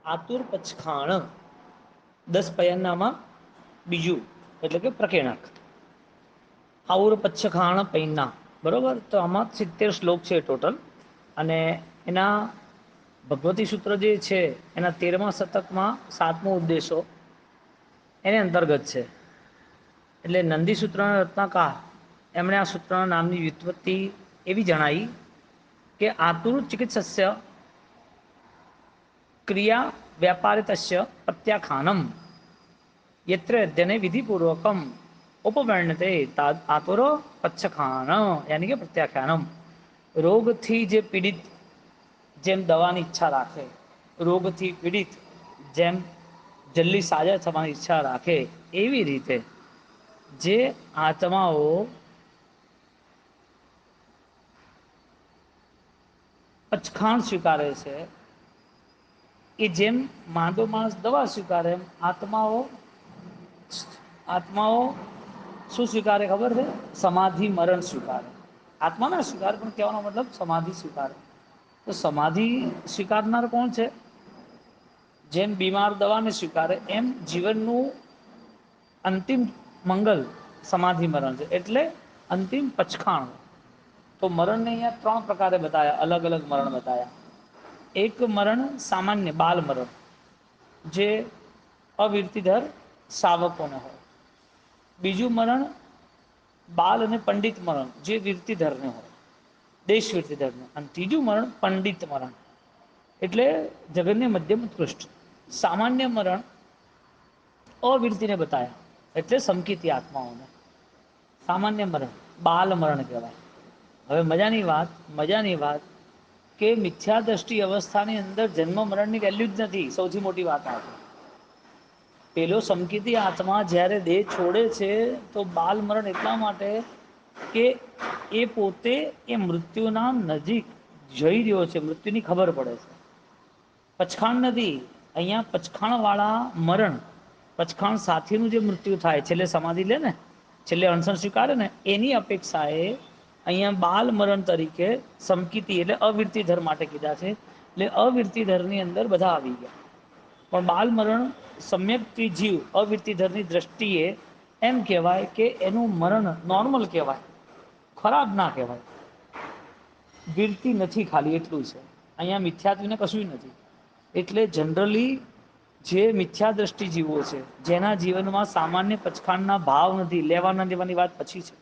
આતુર પચખાણ 10 પૈયાનામાં બીજું એટલે કે પ્રકેણક. આઉર પચ્છખાણ પૈના બરોબર. તો આમાં 70 શ્લોક છે ટોટલ અને એના ભગવતી સૂત્ર જે છે એના 13મા શતકમાં 7મો ઉદ્દેશો એને અંતર્ગત છે. એટલે નંદી સૂત્રના રત્નાકાર એમણે આ સૂત્રના નામની વ્યુત્પત્તિ એવી જણાવી કે આતુર ચિકિત્સસ્ય ક્રિયા વ્યાપારિતસ્ય પ્રત્યાખ્યાનમ યત્ર અધ્યયને વિધિપૂર્વકમ ઉપવર્ણતે આતુરો પચ્છખાણ યાની કે પ્રત્યાખ્યાનમ. રોગથી જે પીડિત જેમ દવાની ઈચ્છા રાખે, રોગથી પીડિત જેમ જલ્દી સાજા થવાની ઈચ્છા રાખે એવી રીતે જે આત્માઓ પચખાણ સ્વીકારે છે એ જેમ માંદો માણસ દવા સ્વીકારે એમ આત્માઓ શું સ્વીકારે ખબર છે? સમાધિ મરણ સ્વીકારે. આત્મા ના સ્વીકારે પણ કહેવાનો મતલબ સમાધિ સ્વીકારે. તો સમાધિ સ્વીકારનાર કોણ છે? જેમ બીમાર દવાને સ્વીકારે એમ જીવનનું અંતિમ મંગલ સમાધિ મરણ છે એટલે અંતિમ પચખાણ. તો મરણને અહીંયા 3 પ્રકારે બતાયા, અલગ અલગ મરણ બતાયા. એક મરણ સામાન્ય બાલ મરણ જે અવિરતિધર શાવકોને હોય. બીજું મરણ બાલ અને પંડિત મરણ જે વિરતિધરને હોય, દેશ વિરતિધરને. અને ત્રીજું મરણ પંડિત મરણ એટલે જગનને મધ્યમ ઉત્કૃષ્ટ. સામાન્ય મરણ અવિરતિને બતાયા એટલે સમકીતી આત્માઓને. સામાન્ય મરણ બાલ મરણ કહેવાય. હવે મજાની વાત કે મિથ્યા દ્રષ્ટિ અવસ્થાની અંદર જન્મ મરણની વેલ્યુ જ નથી. સૌથી મોટી વાત આ છે. પેલો સમકીતી આત્મા જ્યારે દેહ છોડે છે તો બાલ મરણ એટલા માટે કે એ પોતે એ મૃત્યુના નજીક જઈ રહ્યો છે, મૃત્યુની ખબર પડે છે. પચખાણ નથી અહીંયા. પચખાણ વાળા મરણ, પચખાણ સાથેનું જે મૃત્યુ થાય છેલ્લે સમાધિ લે ને, છેલ્લે અણસણ સ્વીકારે ને, એની અપેક્ષાએ અહીંયા બાલ મરણ તરીકે સમકીતી એટલે અવિરતિધર માટે કીધા છે. એટલે અવિરતિધરની અંદર બધા આવી ગયા. પણ બાલ મરણ સમ્યક્તિ જીવ અવિરતિધરની દ્રષ્ટિએ એમ કહેવાય કે એનું મરણ નોર્મલ કહેવાય, ખરાબ ના કહેવાય. ગિરતી નથી, ખાલી એટલું છે. અહીંયા મિથ્યાત્વને કશું નથી. એટલે જનરલી જે મિથ્યા દ્રષ્ટિ જીવો છે, જેના જીવનમાં સામાન્ય પચખાણના ભાવ નથી, લેવાના દેવાની વાત પછી છે.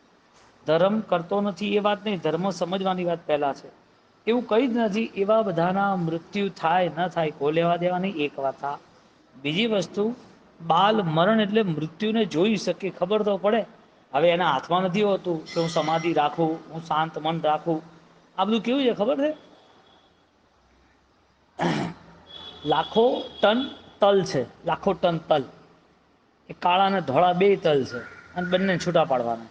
ધર્મ કરતો નથી એ વાત નહીં, ધર્મ સમજવાની વાત પહેલા છે. એવું કઈ જ નથી. એવા બધાના મૃત્યુ થાય ન થાય કોઈ લેવા દેવા નહીં. એક વાત આ. બીજી વસ્તુ, બાલ મરણ એટલે મૃત્યુને જોઈ શકે, ખબર તો પડે. હવે એના હાથમાં નથી હોતું કે હું સમાધિ રાખું, હું શાંત મન રાખું. આ બધું કેવું છે ખબર છે? લાખો ટન તલ છે, લાખો ટન તલ. એ કાળા અને ધોળા 2 તલ છે અને બંને છૂટા પાડવાના.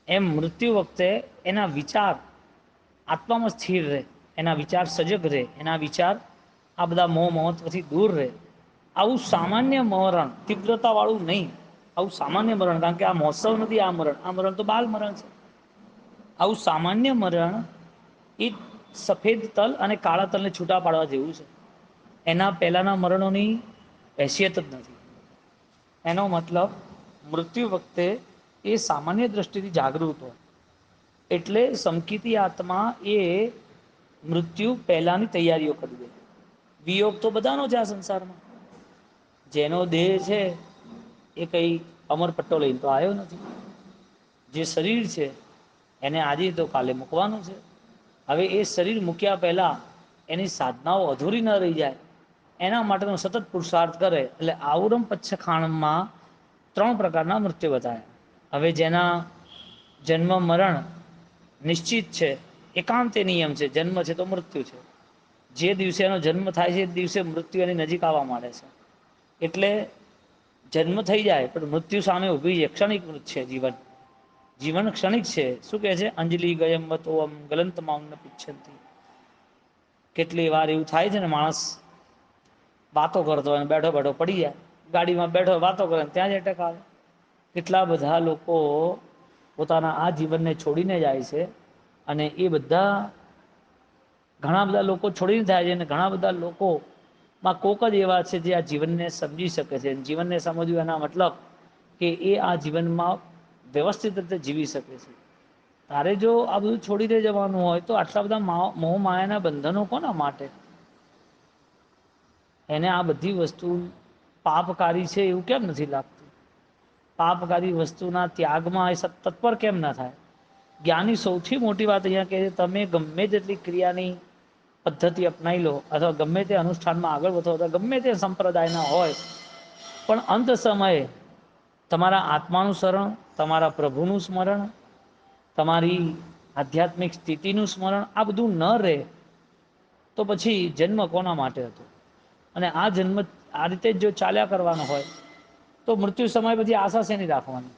એમ મૃત્યુ વખતે એના વિચાર આત્મામાં સ્થિર રહે, એના વિચાર સજગ રહે, એના વિચાર આ બધા મોહ મહત્વથી દૂર રહે. આવું સામાન્ય મરણ, તીવ્રતા વાળું નહીં, આવું સામાન્ય મરણ. કારણ કે આ મહોત્સવ નથી. આ મરણ તો બાલ મરણ છે. આવું સામાન્ય મરણ એ સફેદ તલ અને કાળા તલને છૂટા પાડવા જેવું છે. એના પહેલાના મરણોની હેસિયત જ નથી. એનો મતલબ મૃત્યુ વખતે એ સામાન્ય દ્રષ્ટિથી જાગૃત હોય. એટલે સમકીતી આત્મા એ મૃત્યુ પહેલાની તૈયારીઓ કરી દે. વિયોગ તો બધાનો છે આ સંસારમાં. જેનો દેહ છે એ કઈ અમર પટ્ટો લઈને તો આવ્યો નથી. જે શરીર છે એને આજે તો કાલે મૂકવાનું છે. હવે એ શરીર મૂક્યા પહેલા એની સાધનાઓ અધૂરી ન રહી જાય એના માટેનો સતત પુરુષાર્થ કરે. એટલે આવરમ પચ્છખાણમાં 3 પ્રકારના મૃત્યુ બતાવ્યા. હવે જેના જન્મ મરણ નિશ્ચિત છે, એકાંતે નિયમ છે, જન્મ છે તો મૃત્યુ છે. જે દિવસે એનો જન્મ થાય છે એ દિવસે મૃત્યુ એની નજીક આવવા માંડે છે. એટલે જન્મ થઈ જાય પણ મૃત્યુ સામે ઊભી છે. ક્ષણિક મૃત છે જીવન. જીવન ક્ષણિક છે. શું કહે છે? અંજલિ ગયમ ગલંત ન પીછતી. કેટલી વાર એવું થાય છે ને, માણસ વાતો કરતો હોય બેઠો બેઠો પડી જાય. ગાડીમાં બેઠો વાતો કરે ત્યાં જ એટેક આવે. કેટલા બધા લોકો પોતાના આ જીવનને છોડીને જાય છે. અને એ બધા ઘણા બધા લોકો છોડીને થાય છે અને ઘણા બધા લોકો માં કોક જ એવા છે જે આ જીવનને સમજી શકે છે. જીવનને સમજવું એના મતલબ કે એ આ જીવનમાં વ્યવસ્થિત રીતે જીવી શકે છે. તારે જો આ બધું છોડી દે જવાનું હોય તો આટલા બધા મોહ માયાના બંધનો કોના માટે? એને આ બધી વસ્તુ પાપકારી છે એવું કેમ નથી લાગતું? પાપકારી વસ્તુના ત્યાગમાં એ તત્પર કેમ ના થાય? જ્ઞાનની સૌથી મોટી વાત અહીંયા કે તમે ગમે તેટલી ક્રિયાની પદ્ધતિ અપનાવી લો અથવા ગમે તે અનુષ્ઠાનમાં આગળ વધો અથવા ગમે તે સંપ્રદાયના હોય, પણ અંત સમયે તમારા આત્માનું સ્મરણ, તમારા પ્રભુનું સ્મરણ, તમારી આધ્યાત્મિક સ્થિતિનું સ્મરણ આ બધું ન રહે તો પછી જન્મ કોના માટે હતો? અને આ જન્મ આ રીતે જો ચાલ્યા કરવાનો હોય તો મૃત્યુ સમય પછી આશા શેની રાખવાની?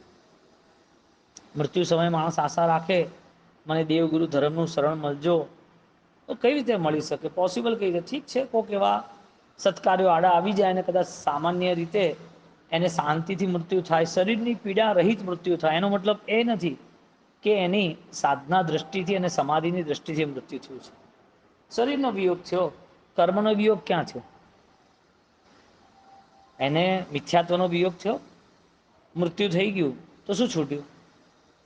મૃત્યુ સમયે માણસ આશા રાખે મને દેવગુરુ ધર્મનું શરણ મળજો, તો કઈ રીતે મળી શકે? પોસિબલ કઈ રીતે? ઠીક છે કોક એવા સત્કાર્યો આડા આવી જાય અને કદાચ સામાન્ય રીતે એને શાંતિથી મૃત્યુ થાય, શરીરની પીડા રહિત મૃત્યુ થાય, એનો મતલબ એ નથી કે એની સાધના દ્રષ્ટિથી અને સમાધિની દ્રષ્ટિથી મૃત્યુ થયું છે. શરીરનો વિયોગ થયો, કર્મનો વિયોગ ક્યાં થયો? એને મિથ્યાત્વનો વિયોગ થયો, મૃત્યુ થઈ ગયું તો શું છૂટ્યું?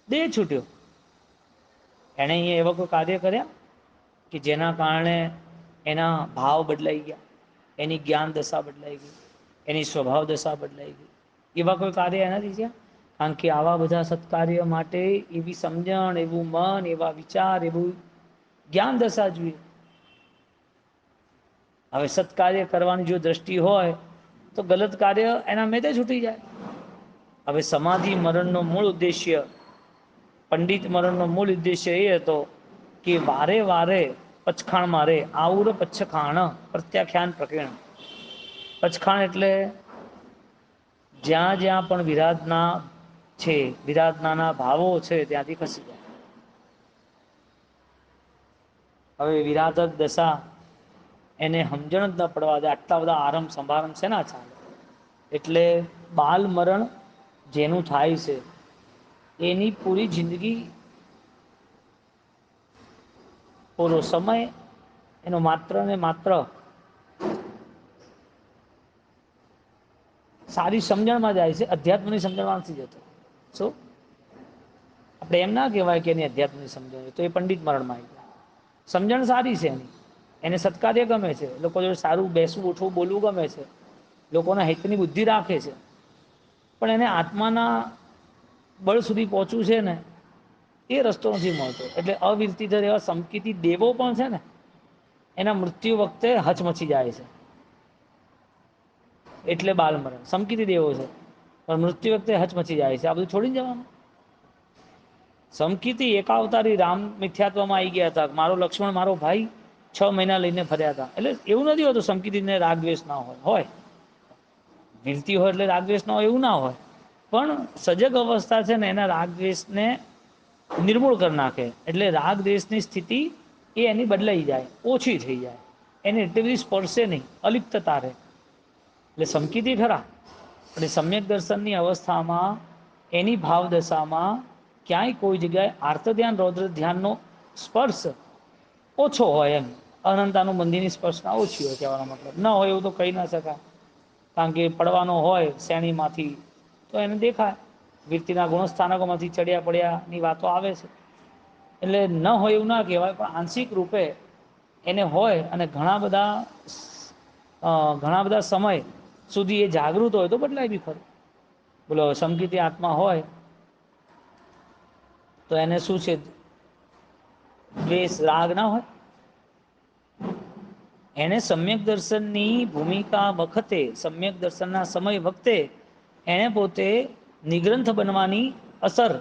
દેહ છૂટ્યો. એણે અહીંયા એવા કોઈ કાર્ય કર્યા કે જેના કારણે એના ભાવ બદલાઈ ગયા, એની જ્ઞાન દશા બદલાઈ ગઈ, એની સ્વભાવ દશા બદલાઈ ગઈ? એવા કોઈ કાર્ય એનાથી થયા? કારણ કે આવા બધા સત્કાર્ય માટે એવી સમજણ, એવું મન, એવા વિચાર, એવું જ્ઞાન દશા જોઈએ. હવે સત્કાર્ય કરવાની જો દ્રષ્ટિ હોય તો ગલત કાર્ય એના મેળે છૂટી જાય. હવે સમાધિ મરણનો મૂળ ઉદ્દેશ્ય, પંડિત મરણનો મૂળ ઉદ્દેશ્ય એ હતો કે વારે વારે પચખાણ મારે આવુર પચ્છખાણ પ્રત્યાખ્યાન પ્રકીર્ણ. પચખાણ એટલે જ્યાં જ્યાં પણ વિરાધના છે, વિરાધનાના ભાવો છે ત્યાંથી ખસી જાય. હવે વિરાધક દશા એને સમજણ જ ન પડવા દે, આટલા બધા આરંભ સમારંભ શેના ચાલે? એટલે બાલ મરણ જેનું થાય છે એની પૂરી જિંદગી, પૂરો સમય એનો માત્ર ને માત્ર સારી સમજણમાં જાય છે, અધ્યાત્મની સમજણમાં નથી જતો. શું આપણે એમ ના કહેવાય કે એની અધ્યાત્મની સમજણ તો એ પંડિત મરણમાં આવી ગયા. સમજણ સારી છે એની, એને સત્કાર્ય ગમે છે, લોકો જોડે સારું બેસવું, ઉઠવું, બોલવું ગમે છે, લોકોના હિતની બુદ્ધિ રાખે છે, પણ એને આત્માના બળ સુધી પહોંચવું છે ને એ રસ્તો નથી મળતો. એટલે અવિરતિધર એવા સંકેતી દેવો પણ છે ને એના મૃત્યુ વખતે હચમચી જાય છે. એટલે બાલ મરણ સમકીતી દેવો છે પણ મૃત્યુ વખતે હચમચી જાય છે. આ બધું છોડીને જવાનું? સમકીતી એકાવતારી રામ મિથ્યાત્વમાં આવી ગયા હતા. મારો લક્ષ્મણ મારો ભાઈ 6 મહિના લઈને ફર્યા હતા. એટલે એવું નથી હોતું સમકીતીને રાગ દ્વેષ ના હોય, હોય વિરતી હોય એટલે રાગદ્વેષ ના હોય એવું ના હોય, પણ સજગ અવસ્થા છે ને એના રાગદ્વેષને નિર્મૂળ કરી નાખે. એટલે રાગ દ્વેષની સ્થિતિ એ એની બદલાઈ જાય, ઓછી થઈ જાય, એને એટલી બધી સ્પર્શે નહીં, અલિપ્તતા રહે. એટલે સમકીતી ખરા એટલે સમ્યક દર્શનની અવસ્થામાં એની ભાવદશામાં ક્યાંય કોઈ જગ્યાએ આર્ત ધ્યાન, રૌદ્ર ધ્યાનનો સ્પર્શ ઓછો હોય. એમ અનંતાનું મંદિરની સ્પર્શના ઓછી હોય, કહેવાનો મતલબ. ન હોય એવું તો કહી ના શકાય, કારણ કે પડવાનો હોય શ્રેણીમાંથી તો એને દેખાય. વ્યક્તિના ગુણસ્થાનકોમાંથી ચડ્યા પડ્યાની વાતો આવે છે. એટલે ન હોય એવું ના કહેવાય, પણ આંશિક રૂપે એને હોય. અને ઘણા બધા સમય સુધી એ જાગૃત હોય તો બદલાય બી ખરું. બોલો સમકીતી આત્મા હોય તો એને શું છે? દ્વેષ રાગ ના હોય. એને સમ્યક દર્શનની ભૂમિકા વખતે, સમ્યક દર્શનના સમય વખતે એને પોતે નિગ્રંથ બનવાની અસર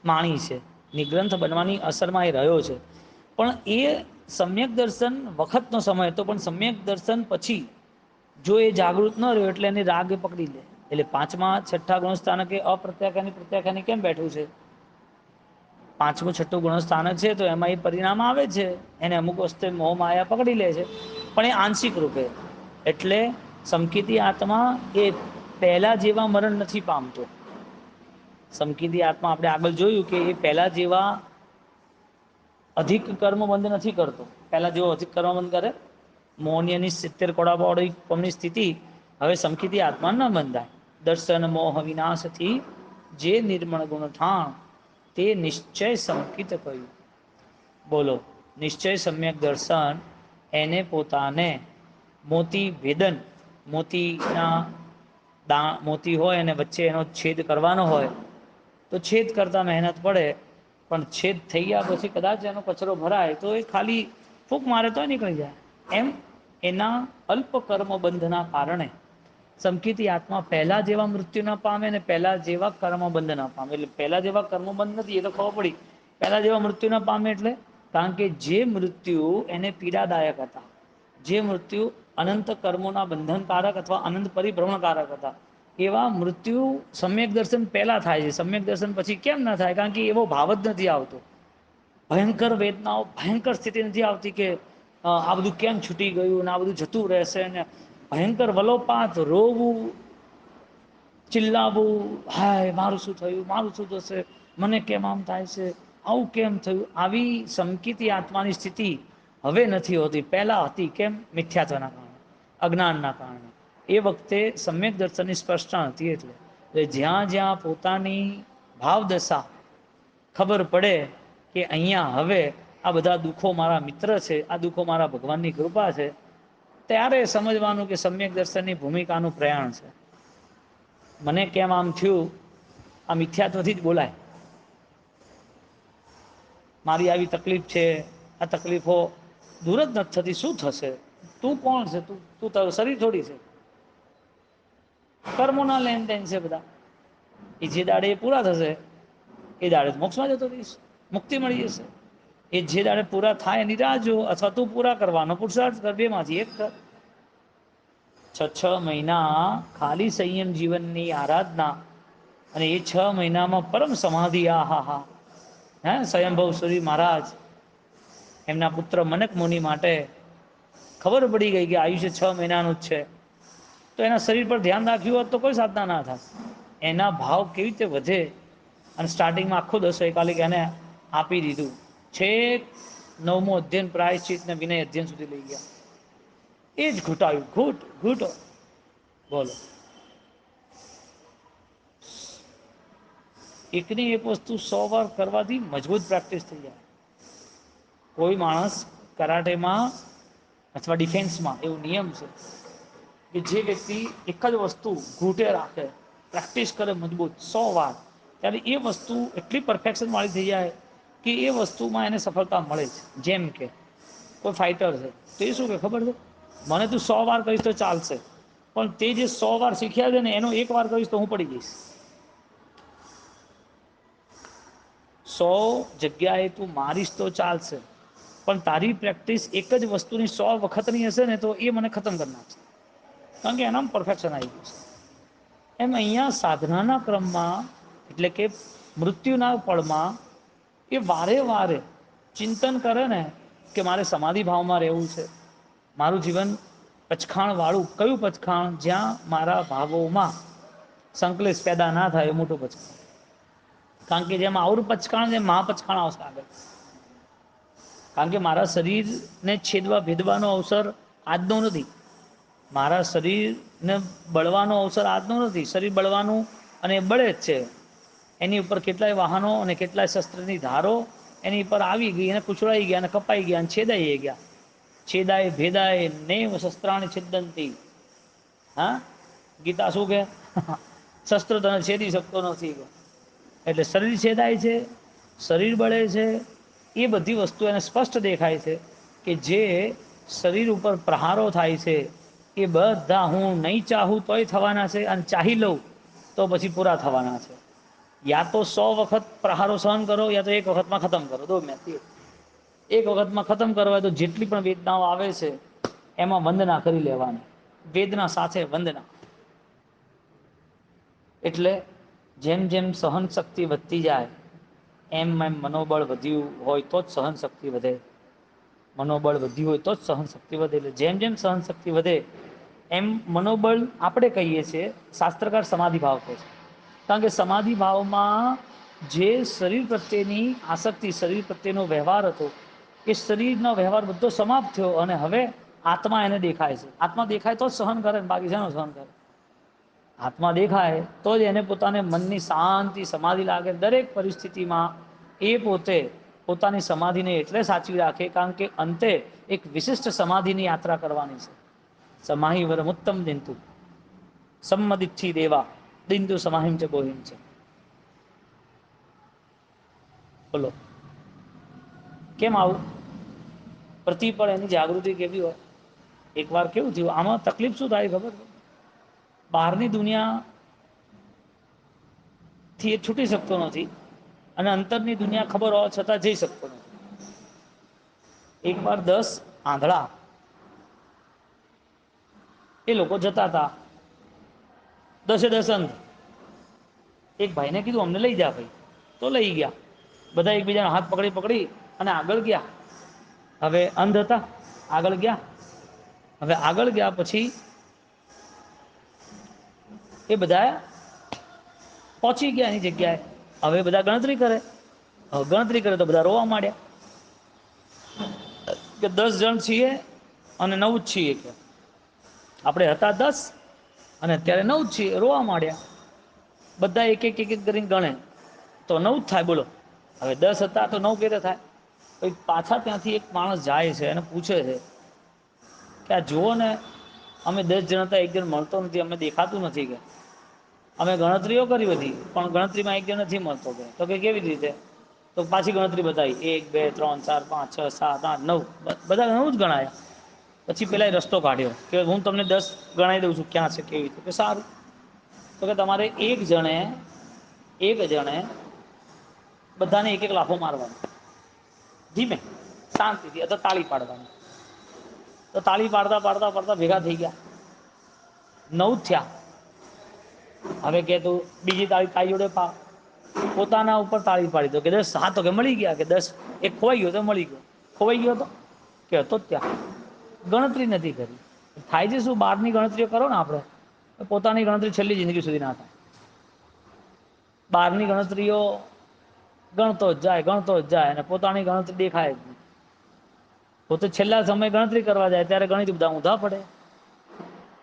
માણી છે, નિગ્રંથ બનવાની અસરમાં એ રહ્યો છે. પણ એ સમ્યક દર્શન વખતનો સમય હતો, પણ સમ્યક દર્શન પછી જો એ જાગૃત ન રહ્યો એટલે એને રાગ પકડી લે. એટલે 5મા 6ઠ્ઠા ગુણસ્થાનક અપ્રત્યાખ્યાની પ્રત્યાખ્યાની કેમ બેઠું છે? 5મું 6ઠ્ઠું ગુણસ્થાનક છે તો એમાં એ પરિણામ આવે છે. એને અમુક વસ્તુ મોહ માયા પકડી લે છે, પણ એ આંશિક રૂપે. એટલે સમકીતી આત્મા એ પહેલા જેવા મરણ નથી પામતો. સમકીતી આત્મા આપણે આગળ જોયું કે એ પહેલા જેવા અધિક કર્મ બંધ નથી કરતો. પહેલા જેવો અધિક કર્મ બંધ કરે મોહનીયની 70 કોડાવાળી પમની સ્થિતિ હવે સમકીતી આત્મા ન બંધાય. દર્શન મોહ વિનાશથી જે નિર્મળ ગુણ ઠાણ તે નિશ્ચય સંકિત કહ્યું. બોલો, નિશ્ચય સમ્યક દર્શન એને પોતાને મોતી ભેદન, મોતીના મોતી હોય અને વચ્ચે એનો છેદ કરવાનો હોય તો છેદ કરતા મહેનત પડે, પણ છેદ થઈ ગયા પછી કદાચ એનો કચરો ભરાય તો એ ખાલી ફૂંક મારે તો નીકળી જાય. એમ એના અલ્પ કર્મ બંધના કારણે સમકીતી આત્મા પહેલા જેવા મૃત્યુ ના પામે ને પહેલા જેવા કર્મ બંધ ના પામે. એટલે પહેલા જેવા કર્મ બંધ નથી એ તો ખબર પડી, પહેલા જેવા મૃત્યુ ના પામે એટલે કારણ કે જે મૃત્યુ એને પીડાદાયક હતા, જે મૃત્યુ અનંત કર્મોના બંધનકારક અથવા અનંત પરિભ્રમણકારક હતા, એવા મૃત્યુ સમ્યક દર્શન પહેલા થાય છે. સમ્યક દર્શન પછી કેમ ના થાય? કારણ કે એવો ભાવ જ નથી આવતો. ભયંકર વેદનાઓ, ભયંકર સ્થિતિ નથી આવતી કે આ બધું કેમ છૂટી ગયું ને આ બધું જતું રહેશે ને ભયંકર વલોપાત, રોવું, ચિલ્લાવું, હાય મારું શું થયું, મારું શું થશે, મને કેમ આમ થાય છે, આવું કેમ થયું, આવી સમકીતી આત્માની સ્થિતિ હવે નથી હોતી, પહેલા હતી. કેમ? મિથ્યાત્વના કારણે, અજ્ઞાનના કારણે. એ વખતે સમ્યક દર્શનની સ્પષ્ટતા હતી. એટલે જ્યાં જ્યાં પોતાની ભાવદશા ખબર પડે કે અહીંયા હવે આ બધા દુઃખો મારા મિત્ર છે, આ દુઃખો મારા ભગવાનની કૃપા છે, ત્યારે સમજવાનું કે સમ્યક દર્શનની ભૂમિકાનું પ્રયાણ છે. મને કેમ આમ થયું, આ મિથ્યાત્વથી જ બોલાય. મારી આવી તકલીફ છે, આ તકલીફો દૂર જ નથી થતી, શું થશે, તું કોણ છે, તું તારું શરીર થોડી છે, કર્મોના લેનદેન છે બધા. એ જે દાડે એ પૂરા થશે એ દાડે મોક્ષમાં જતો રહીશ, મુક્તિ મળી જશે. એ જે દાડે પૂરા થાય એની રાહ જો, અથવા તું પૂરા કરવાનો પુરુષાર્થ કર, બેમાંથી એક કર. 6 મહિના ખાલી સંયમ જીવનની આરાધના અને એ 6 મહિનામાં પરમ સમાધિ. આ હા હા, હે સ્વયંભવ સુરી મહારાજ એમના પુત્ર મનક મુનિ માટે ખબર પડી ગઈ કે આયુષ્ય 6 મહિનાનું જ છે, તો એના શરીર પર ધ્યાન રાખ્યું હોત તો કોઈ સાધના ના થાય. એના ભાવ કેવી રીતે વધે, અને સ્ટાર્ટિંગમાં આખો 10 એકાલિક એને આપી દીધું, છેક 9મો અધ્યયન પ્રાયશ્ચિત ને વિનય અધ્યયન સુધી લઈ ગયા. એ જ ઘૂંટાયું, ઘૂંટ ઘૂંટો. બોલો, એકની એક વસ્તુ 100 વાર કરવાથી મજબૂત પ્રેક્ટિસ થઈ જાય. કોઈ માણસ કરાટેમાં અથવા ડિફેન્સમાં એવો નિયમ છે કે જે વ્યક્તિ એક જ વસ્તુ ઘૂંટે રાખે, પ્રેક્ટિસ કરે મજબૂત 100 વાર, ત્યારે એ વસ્તુ એટલી પરફેક્શન વાળી થઈ જાય કે એ વસ્તુમાં એને સફળતા મળે છે. જેમ કે કોઈ ફાઈટર છે તો એ શું કે ખબર છે, મને તું 100 વાર કહીશ તો ચાલશે, પણ તે જે 100 વાર શીખ્યા છે ને એનો 1 વાર કહીશ તો હું પડી જઈશ. 100 જગ્યાએ તું મારીશ તો ચાલશે, પણ તારી પ્રેક્ટિસ એક જ વસ્તુની 100 વખતની હશે ને તો એ મને ખતમ કરી નાખશે, કારણ કે એનામાં પરફેક્શન આવી ગયું છે. એમ અહીંયા સાધનાના ક્રમમાં, એટલે કે મૃત્યુના પળમાં એ વારે વારે ચિંતન કરે ને કે મારે સમાધિ ભાવમાં રહેવું છે. મારું જીવન પચખાણ વાળું, કયું પચખાણ? જ્યાં મારા ભાવોમાં સંકલેશ પેદા ના થાય, એ મોટું પચખાણ. કારણ કે જેમ આવડું પચકાણ છે, મહાપચકાણ આવશે આગળ. કારણ કે મારા શરીરને છેદવા ભેદવાનો અવસર આજનો નથી, મારા શરીરને બળવાનો અવસર આજનો નથી. શરીર બળવાનું અને બળે જ છે, એની ઉપર કેટલાય વાહનો અને કેટલાય શસ્ત્રની ધારો એની પર આવી ગઈ અને કુચડાઈ ગયા અને કપાઈ ગયા અને છેદાઈ ગયા. છેદાય ભેદાય નેવ શસ્ત્રાણી છિદ્દંતી. હા, ગીતા શું કે? શસ્ત્ર તને છેદી શકતો નથી. એટલે શરીર છેદાય છે, શરીર બળે છે, એ બધી વસ્તુ એને સ્પષ્ટ દેખાય છે કે જે શરીર ઉપર પ્રહારો થાય છે એ બધા હું નહીં ચાહું તોય થવાના છે, અને ચાહી લઉં તો પછી પૂરા થવાના છે. યા તો 100 વખત પ્રહારો સહન કરો, યા તો એક વખતમાં ખતમ કરો. દો મેં એક વખતમાં ખતમ કરવા તો જેટલી પણ વેદનાઓ આવે છે એમાં વંદના કરી લેવાની, વેદના સાથે વંદના. એટલે જેમ જેમ સહન શક્તિ વધતી જાય એમ એમ મનોબળ વધ્યું હોય તો જ સહન શક્તિ વધે. મનોબળ વધ્યું હોય તો જ સહન શક્તિ વધે. એટલે જેમ જેમ સહન શક્તિ વધે એમ મનોબળ આપણે કહીએ છીએ, શાસ્ત્રકાર સમાધિ ભાવ કહે છે. કારણ કે સમાધિ ભાવમાં જે શરીર પ્રત્યેની આસક્તિ, શરીર પ્રત્યેનો વ્યવહાર હતો, એ શરીરનો વ્યવહાર બધો સમાપ્ત થયો, અને હવે આત્મા એને દેખાય છે. આત્મા દેખાય તો જ સહન કરે ને, બાકી શેનો સહન કરે? આત્મા દેખાય તો જ એને પોતાને મનની શાંતિ સમાધિ લાગે. દરેક પરિસ્થિતિમાં એ પોતે પોતાની સમાધિને એટલે સાચવી રાખે કારણ કે અંતે એક વિશિષ્ટ સમાધિની યાત્રા કરવાની છે. સમાહિ વરમુત્તમ દિંતુ સંમદિચ્છી દેવા દિંતુ સમાહિમ છે બોહિમ છે. બોલો કેમ આવું? પ્રતિપળ એની જાગૃતિ કેવી હોય. એક વાર કેવું થયું, આમાં તકલીફ શું થાય ખબર? બહારની દુનિયા થી એ છૂટી શકતો નથી અને અંતરની દુનિયા ખબર હોવા છતાં જઈ શકતો નથી. એક વાર 10 આંધળા એ લોકો જતા હતા, 10 અંધ. એક ભાઈને કીધું અમને લઈ જા ભાઈ, તો લઈ ગયા. બધા એકબીજાના હાથ પકડી પકડી અને આગળ ગયા. હવે અંધ હતા, આગળ ગયા. હવે આગળ ગયા પછી એ બધા પહોંચી ગયા એની જગ્યાએ. હવે બધા ગણતરી કરે. હવે ગણતરી કરે તો બધા રોવા માંડ્યા કે 10 જણ છીએ અને 9 જ છીએ કે આપણે હતા 10 અને અત્યારે 9 જ છીએ. રોવા માંડ્યા. બધા એક એક કરીને ગણે તો 9 જ થાય. બોલો હવે 10 હતા તો 9 કેરે થાય? પાછા ત્યાંથી એક માણસ જાય છે અને પૂછે છે કે આ જુઓ ને, અમે 10 જણ હતા, એક જણ મળતો નથી, અમને દેખાતું નથી કે અમે ગણતરીઓ કરી બધી પણ ગણતરીમાં એક જણ નથી મળતો કે. તો કે કેવી રીતે? તો પાછી ગણતરી બતાવી, 1 2 3 4 5 6 7 8 9, બધા 9 જ ગણાયા. પછી પેલા રસ્તો કાઢ્યો કે હું તમને 10 ગણાવી દઉં છું ક્યાં છે કેવી રીતે. કે સારું. તો કે તમારે એક જણે બધાને એક એક લાફો મારવાનો, ધીમે શાંતિથી, અથવા તાળી પાડવાની. તો તાળી પાડતા પાડતા પાડતા ભેગા થઈ ગયા, 9 જ થયા. હવે કે તું બીજી તાળી જોડે પાડ. પોતાના ઉપર તાળી પાડી દો કે 10. હા તો કે મળી ગયા કે 10. એક ખોવાઈ ગયો તો મળી ગયો. ખોવાઈ ગયો તો કે હતો જ ત્યાં. ગણતરી નથી કરી. થાય છે શું? બહારની ગણતરીઓ કરો ને આપણે, પોતાની ગણતરી છેલ્લી જિંદગી સુધી ના થાય. બહારની ગણતરીઓ ગણતો જ જાય, ગણતો જ જાય અને પોતાની ગણતરી દેખાય જ નહીં. પોતે છેલ્લા સમય ગણતરી કરવા જાય ત્યારે ગણિત બધા ઊંધા પડે.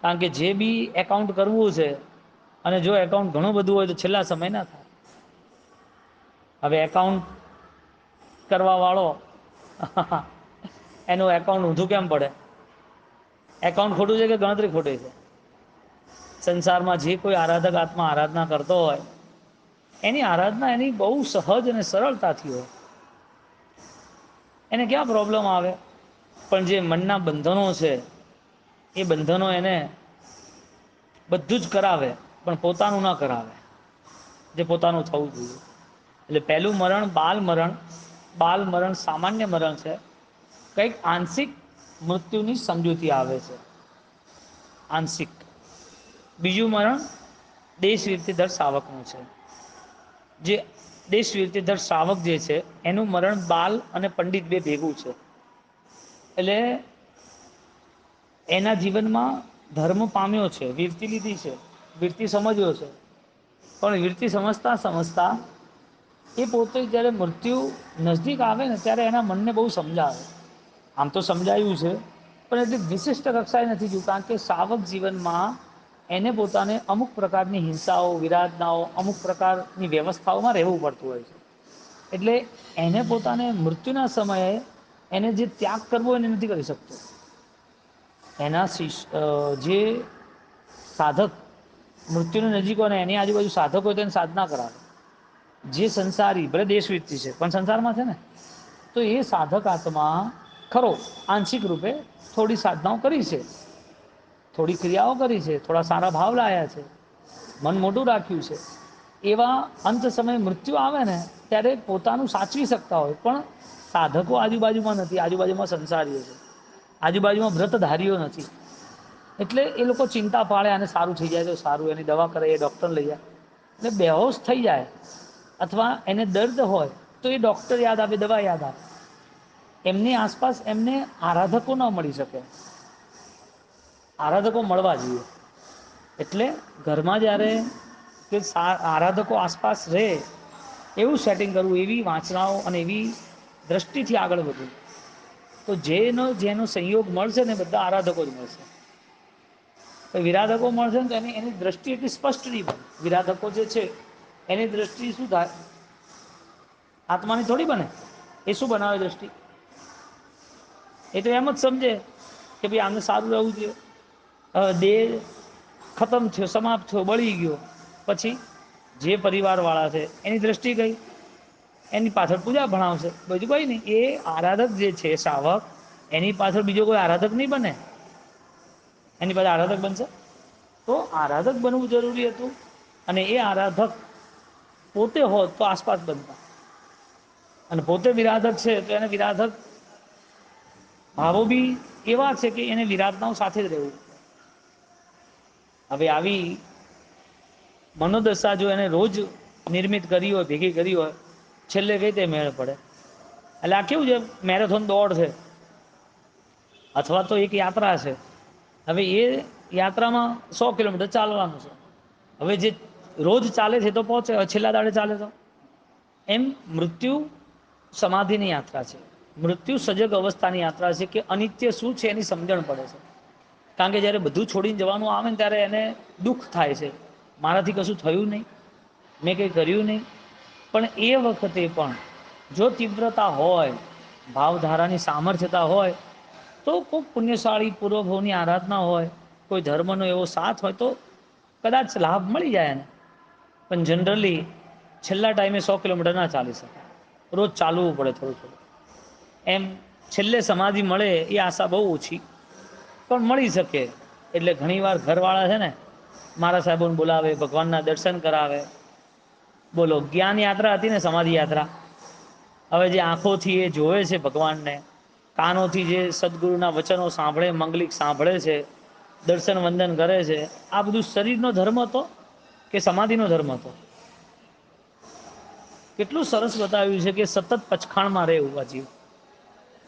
કારણ કે જે બી એકાઉન્ટ કરવું છે અને જો એકાઉન્ટ ઘણું બધું હોય તો છેલ્લા સમય ના થાય. હવે એકાઉન્ટ કરવા વાળો એનું એકાઉન્ટ ઊંધું કેમ પડે? એકાઉન્ટ ખોટું છે કે ગણતરી ખોટી છે? સંસારમાં જે કોઈ આરાધક આત્મા આરાધના કરતો હોય એની આરાધના એની બહુ સહજ અને સરળતાથી હોય. એને ક્યાં પ્રોબ્લેમ આવે? પણ જે મનના બંધનો છે એ બંધનો એને બધું જ કરાવે પણ પોતાનું ના કરાવે જે પોતાનું થવું જોઈએ. એટલે પહેલું મરણ બાલ મરણ સામાન્ય મરણ છે. કંઈક આંશિક મૃત્યુની સમજૂતી આવે છે, આંશિક. બીજું મરણ દેશ વીરથી શાવકનું છે. જે દેશ વીરથી શાવક જે છે એનું મરણ બાલ અને પંડિત બે ભેગું છે. એટલે એના જીવનમાં ધર્મ પામ્યો છે, વીરતી લીધી છે, વીરતી સમજ્યો છે. પણ વીરતી સમજતા સમજતા એ પોતે જ્યારે મૃત્યુ નજદીક આવે ને ત્યારે એના મનને બહુ સમજાવે. આમ તો સમજાયું છે પણ એટલી વિશિષ્ટ કક્ષાએ નથી જોયું. કારણ કે શાવક જીવનમાં એને પોતાને અમુક પ્રકારની હિંસાઓ, વિરાધનાઓ, અમુક પ્રકારની વ્યવસ્થાઓમાં રહેવું પડતું હોય છે. એટલે એને પોતાને મૃત્યુના સમયે એને જે ત્યાગ કરવો એને નથી કરી શકતો. એના જે સાધક મૃત્યુની નજીક હોય ને એની આજુબાજુ સાધક હોય તો એને સાધના કરાવે. જે સંસારી ભલે દેશવીરથી છે પણ સંસારમાં છે ને, તો એ સાધક આત્મા ખરો આંશિક રૂપે થોડી સાધનાઓ કરી છે, થોડી ક્રિયાઓ કરી છે, થોડા સારા ભાવ લાયા છે, મન મોટું રાખ્યું છે. એવા અંત સમયે મૃત્યુ આવે ને ત્યારે પોતાનું સાચવી શકતા હોય પણ સાધકો આજુબાજુમાં નથી, આજુબાજુમાં સંસારીઓ છે, આજુબાજુમાં વ્રતધારીઓ નથી. એટલે એ લોકો ચિંતા પાડે અને સારું થઈ જાય તો સારું, એની દવા કરે, એ ડૉક્ટર લઈ જાય. એટલે બેહોશ થઈ જાય અથવા એને દર્દ હોય તો એ ડૉક્ટર યાદ આવે, દવા યાદ આવે. એમની આસપાસ એમને આરાધકો ન મળી શકે. આરાધકો મળવા જોઈએ. એટલે ઘરમાં જ્યારે કે આરાધકો આસપાસ રહે એવું સેટિંગ કરવું, એવી વાંચનાઓ અને એવી દ્રષ્ટિથી આગળ વધવું. તો જેનો સંયોગ મળશે ને બધા આરાધકો જ મળશે. તો વિરાધકો મળશે ને તો એની દ્રષ્ટિ એટલી સ્પષ્ટ નહીં બને. વિરાધકો જે છે એની દ્રષ્ટિ શું થાય? આત્માની થોડી બને. એ શું બનાવે દ્રષ્ટિ? એ તો એમ જ સમજે કે ભાઈ આમને સારું રહેવું જોઈએ. દેહ ખતમ થયો, સમાપ્ત થયો, બળી ગયો, પછી જે પરિવારવાળા છે એની દ્રષ્ટિ કઈ? એની પાછળ પૂજા ભણાવશે, બીજું કોઈ નહીં. એ આરાધક જે છે શાવક, એની પાછળ બીજો કોઈ આરાધક નહીં બને. એની પાછળ આરાધક બનશે? તો આરાધક બનવું જરૂરી હતું. અને એ આરાધક પોતે હોત તો આસપાસ બનતા, અને પોતે વિરાધક છે તો એને વિરાધક ભાવો બી એવા છે કે એને વિરાધનાઓ સાથે જ રહેવું. હવે આવી મનોદશા જો એને રોજ નિર્મિત કરી હોય, ભેગી કરી હોય, છેલ્લે કઈ તે મેળ પડે. એટલે આ કેવું છે? મેરેથોન દોડ છે અથવા તો એક યાત્રા છે. હવે એ યાત્રામાં 100 કિલોમીટર ચાલવાનું છે. હવે જે રોજ ચાલે છે તો પહોંચે, છેલ્લા દાડે ચાલે તો એમ મૃત્યુ સમાધિની યાત્રા છે. મૃત્યુ સજગ અવસ્થાની યાત્રા છે કે અનિત્ય શું છે એની સમજણ પડે છે. કારણ કે જ્યારે બધું છોડીને જવાનું આવે ને ત્યારે એને દુઃખ થાય છે, મારાથી કશું થયું નહીં, મેં કંઈ કર્યું નહીં. પણ એ વખતે પણ જો તીવ્રતા હોય, ભાવધારાની સામર્થ્યતા હોય, તો કોઈ પુણ્યશાળી પૂર્વભવની આરાધના હોય, કોઈ ધર્મનો એવો સાથ હોય તો કદાચ લાભ મળી જાય એને. પણ જનરલી છેલ્લા ટાઈમે 100 કિલોમીટર ના ચાલી શકે, રોજ ચાલવું પડે થોડું થોડું. એમ છેલ્લે સમાધિ મળે એ આશા બહુ ઓછી, પણ મળી શકે. એટલે ઘણીવાર ઘરવાળા છે ને મારા સાહેબોને બોલાવે, ભગવાનના દર્શન કરાવે. બોલો, જ્ઞાન યાત્રા હતી ને સમાધિ યાત્રા. હવે જે આંખોથી એ જોવે છે ભગવાનને, કાનોથી જે સદગુરુના વચનો સાંભળે, મંગલિક સાંભળે છે, દર્શન વંદન કરે છે, આ બધું શરીરનો ધર્મ હતો કે સમાધિનો ધર્મ હતો? કેટલું સરસ બતાવ્યું છે કે સતત પચખાણમાં રહેવું આ જીવ.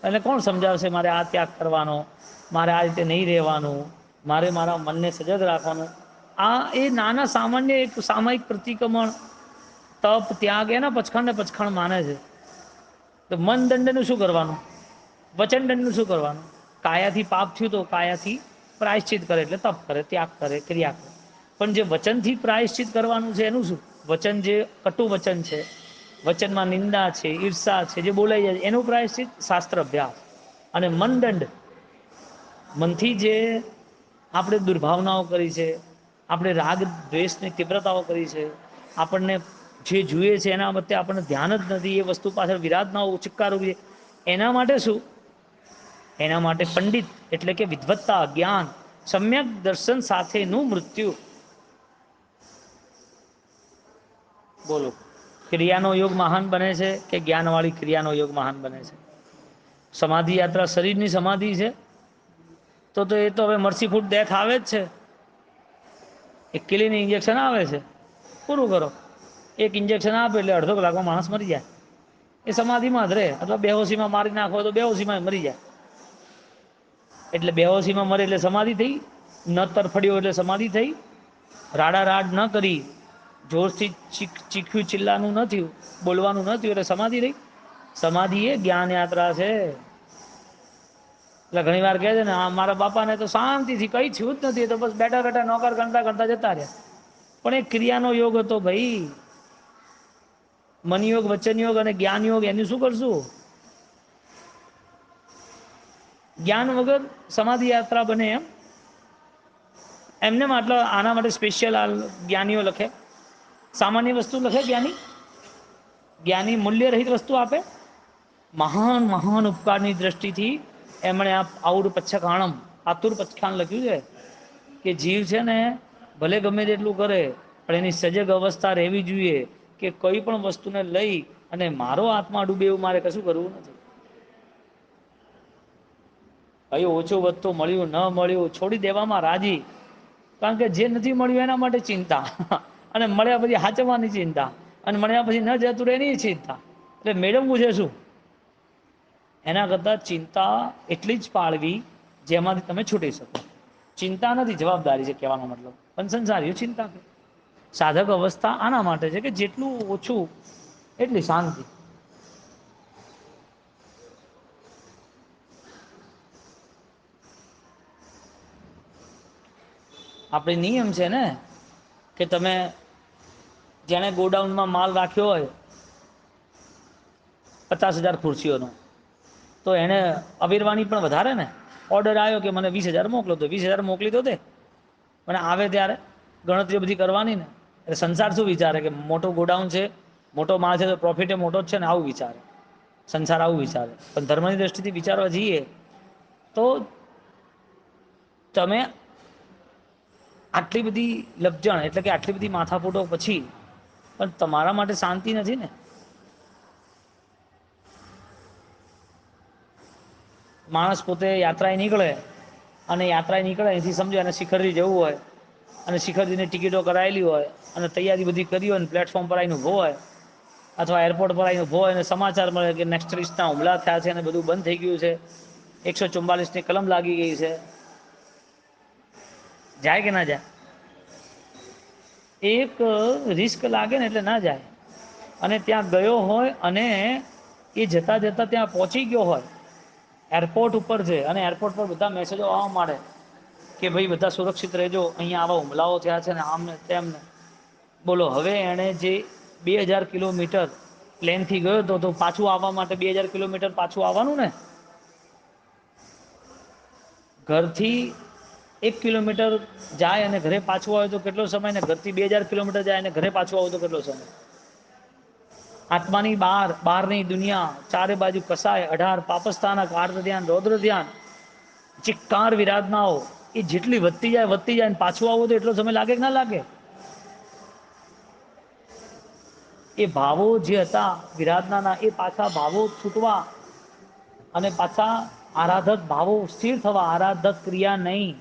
એટલે કોણ સમજાવશે મારે આ ત્યાગ કરવાનો, મારે આ રીતે નહીં રહેવાનું, મારે મારા મનને સજગ રાખવાનું? આ એ નાના સામાન્ય એક સામયિક પ્રતિક્રમણ, તપ, ત્યાગ એના પચખાણને પચખાણ માને છે. તો મન દંડનું શું કરવાનું? વચન દંડનું શું કરવાનું? કાયાથી પાપ થયું તો કાયાથી પ્રાયશ્ચિત કરે, એટલે તપ કરે, ત્યાગ કરે, ક્રિયા કરે. પણ જે વચનથી પ્રાયશ્ચિત કરવાનું છે એનું શું? વચન જે કટુ વચન છે, વચનમાં નિંદા છે, ઈર્ષા છે, જે બોલાઈ જાય એનું પ્રાયશ્ચિત શાસ્ત્ર અભ્યાસ. અને મનદંડ, મનથી જે આપણે દુર્ભાવનાઓ કરી છે, આપણે રાગ દ્વેષની તીવ્રતાઓ કરી છે, આપણને જે જોઈએ છે એના વચ્ચે આપણને ધ્યાન જ નથી, એ વસ્તુ પાછળ વિરાધનાઓ ઉચકારવી, એના માટે શું? એના માટે પંડિત એટલે કે વિદ્વત્તા, જ્ઞાન, સમ્યક દર્શન સાથેનું મૃત્યુ. બોલો, ક્રિયાનો યોગ મહાન બને છે કે જ્ઞાનવાળી ક્રિયાનો યોગ મહાન બને છે? સમાધિ યાત્રા શરીરની સમાધિ છે તો એ તો હવે મર્સીફુલ ડેથ આવે જ છે. એક કિલીની ઇન્જેક્શન આવે છે, પૂરું કરો. એક ઇન્જેક્શન આપે એટલે અડધો કલાકમાં માણસ મરી જાય. એ સમાધિમાં જ રહે, અથવા બેહોશીમાં મારી નાખો તો બેહોશીમાં મરી જાય. એટલે બેહોશીમાં મરે એટલે સમાધિ થઈ, ન તરફડ્યો એટલે સમાધિ થઈ, રાડા રાડ ન કરી, જોરથી ચીખ્યું ચિલ્લાનું ન થયું, બોલવાનું ન થયું એટલે સમાધિ રહી. સમાધિ એ જ્ઞાન યાત્રા છે. એટલે ઘણી વાર કહે છે ને, મારા બાપાને તો શાંતિથી કઈ થયું જ નથી, તો બસ બેઠા બેઠા નોકર ગણતા ગણતા જતા રહ્યા. પણ એ ક્રિયાનો યોગ હતો ભાઈ. મનયોગ, વચનયોગ અને જ્ઞાન યોગ, એનું શું કરશું? જ્ઞાન વગર સમાધિ યાત્રા બને એમ? એમને આટલા આના માટે સ્પેશિયલ જ્ઞાનીઓ લખે, સામાન્ય વસ્તુ લખે જ્ઞાની? જ્ઞાની મૂલ્ય રહિત વસ્તુ આપે? મહાન મહાન ઉપકારની દ્રષ્ટિથી એમણે આ આઉર પચ્છખાણમ, આતુર પચ્છખાણ લખ્યું છે કે જીવ છે ને ભલે ગમે તેટલું કરે પણ એની સજગ અવસ્થા રહેવી જોઈએ કે કોઈ પણ વસ્તુને લઈ અને મારો આત્મા ડૂબે એવું મારે કશું કરવું નથી. ભાઈ ઓછું વધતું મળ્યું ન મળ્યું છોડી દેવામાં રાજી, કારણ કે જે નથી મળ્યું એના માટે ચિંતા, અને મળ્યા પછી હાચવવાની ચિંતા, અને મળ્યા પછી ન જતું રહે એની ચિંતા. એટલે મેળવવું છે શું? એના કરતાં ચિંતા એટલી જ પાળવી જેમાંથી તમે છૂટી શકો. ચિંતા નથી, જવાબદારી છે કહેવાનો મતલબ. પણ સંસારીઓ ચિંતા કરે. સાધક અવસ્થા આના માટે છે કે જેટલું ઓછું એટલી શાંતિ. આપણે નિયમ છે ને કે તમે જેણે ગોડાઉનમાં માલ રાખ્યો હોય 50,000 ખુરશીઓનો, તો એને અવેરવાની પણ વધારે ને. ઓર્ડર આવ્યો કે મને 20,000 મોકલો, તો 20,000 મોકલી દો. તે મને આવે ત્યારે ગણતરીઓ બધી કરવાની ને. એટલે સંસાર શું વિચારે કે મોટો ગોડાઉન છે, મોટો માલ છે, તો પ્રોફિટ મોટો જ છે ને, આવું વિચારે સંસાર, આવું વિચારે. પણ ધર્મની દ્રષ્ટિથી વિચારવા જઈએ તો તમે આટલી બધી લપજણ, એટલે કે આટલી બધી માથાકૂટો પછી પણ તમારા માટે શાંતિ નથી ને. માણસ પોતે યાત્રાએ નીકળે, અને યાત્રાએ નીકળે એથી સમજો અને શિખરજી જવું હોય, અને શિખરજીની ટિકિટો કરાયેલી હોય, અને તૈયારી બધી કરી હોય, અને પ્લેટફોર્મ પર આવીને ઊભો હોય, અથવા એરપોર્ટ પર આવીને ઊભો હોય, અને સમાચાર મળે કે નેક્સ્ટ લિસ્ટના હુમલા થયા છે અને બધું બંધ થઈ ગયું છે, 144ની કલમ લાગી ગઈ છે. જાય કે ના જાય? એક રિસ્ક લાગે ને એટલે ના જાય. અને ત્યાં ગયો હોય, અને એ જતા જતા ત્યાં પહોંચી ગયો હોય, એરપોર્ટ ઉપર છે, અને એરપોર્ટ પર બધા મેસેજો આવવા માંડે કે ભાઈ બધા સુરક્ષિત રહેજો, અહીંયા આવા હુમલાઓ થયા છે ને, આમને તેમને. બોલો, હવે એણે જે 2,000 કિલોમીટર પ્લેનથી ગયો હતો, તો પાછું આવવા માટે 2,000 કિલોમીટર પાછું આવવાનું ને. ઘરથી 1 કિલોમીટર જાય અને ઘરે પાછું આવે તો કેટલો સમય, ને ઘરથી 2,000 કિલોમીટર જાય અને ઘરે પાછું આવે તો કેટલો સમય. આત્માની બહારની દુનિયા, ચારે બાજુ કસાય, 18 પાપસ્થાનક, આર્ત ધ્યાન, રૌદ્ર ધ્યાન, ચિક્કાર વિરાધનાઓ, એ જેટલી વધતી જાય ને પાછું આવો તો એટલો સમય લાગે કે ના લાગે? એ ભાવો જે હતા વિરાધનાના, એ પાછા ભાવો છૂટવા અને પાછા આરાધક ભાવો સ્થિર થવા. આરાધક ક્રિયા નહીં,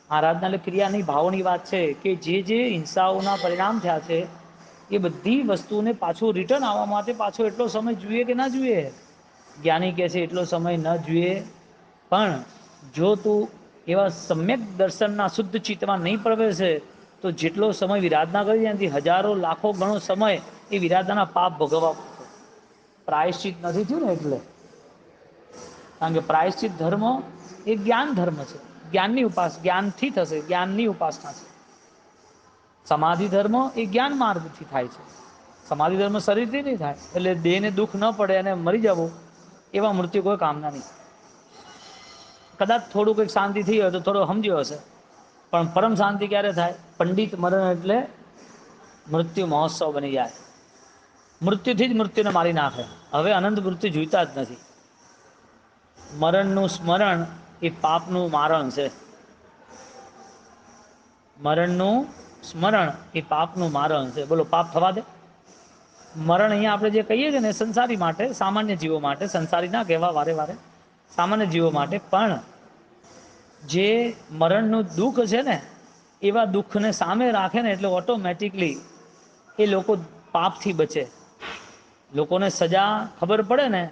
આરાધના એટલે ક્રિયા નહીં, ભાવોની વાત છે. કે જે હિંસાઓના પરિણામ થયા છે, એ બધી વસ્તુને પાછું રિટર્ન આવવા માટે પાછો એટલો સમય જોઈએ કે ના જોઈએ? જ્ઞાની કહે છે એટલો સમય ન જોઈએ. પણ જો તું એવા સમ્યક દર્શનના શુદ્ધ ચિત્તમાં નહીં પ્રવેશે, તો જેટલો સમય વિરાધના કરી એનાથી હજારો લાખો ગણો સમય એ વિરાધનાના પાપ ભોગવવા પડશે. પ્રાયશ્ચિત નથી થયું ને એટલે. કારણ કે પ્રાયશ્ચિત ધર્મ એ જ્ઞાન ધર્મ છે. જ્ઞાનની જ્ઞાનથી થશે, જ્ઞાનની ઉપાસના છે. સમાધિ ધર્મ એ જ્ઞાન માર્ગથી થાય છે. સમાધિ ધર્મ શરીરથી નહીં થાય. એટલે દેહને દુઃખ ન પડે અને મરી જવું, એવા મૃત્યુ કોઈ કામના નહીં. કદાચ થોડું કંઈક શાંતિ થઈ હોય તો થોડો સમજ્યો હશે, પણ પરમ શાંતિ ક્યારે થાય? પંડિત મરણ એટલે મૃત્યુ મહોત્સવ બની જાય. મૃત્યુથી જ મૃત્યુને મારી નાખે. હવે અનંત મૃત્યુ જોઈતા જ નથી. મરણનું સ્મરણ એ પાપનું મારણ છે. મરણનું સ્મરણ એ પાપનું મારણ છે. બોલો, પાપ થવા દે? મરણ અહીંયા આપણે જે કહીએ છીએ ને, સંસારી માટે, સામાન્ય જીવો માટે, સંસારી ના કહેવા વારે વારે, સામાન્ય જીવો માટે. પણ જે મરણનું દુઃખ છે ને, એવા દુઃખને સામે રાખે ને, એટલે ઓટોમેટિકલી એ લોકો પાપથી બચે. લોકોને સજા ખબર પડે ને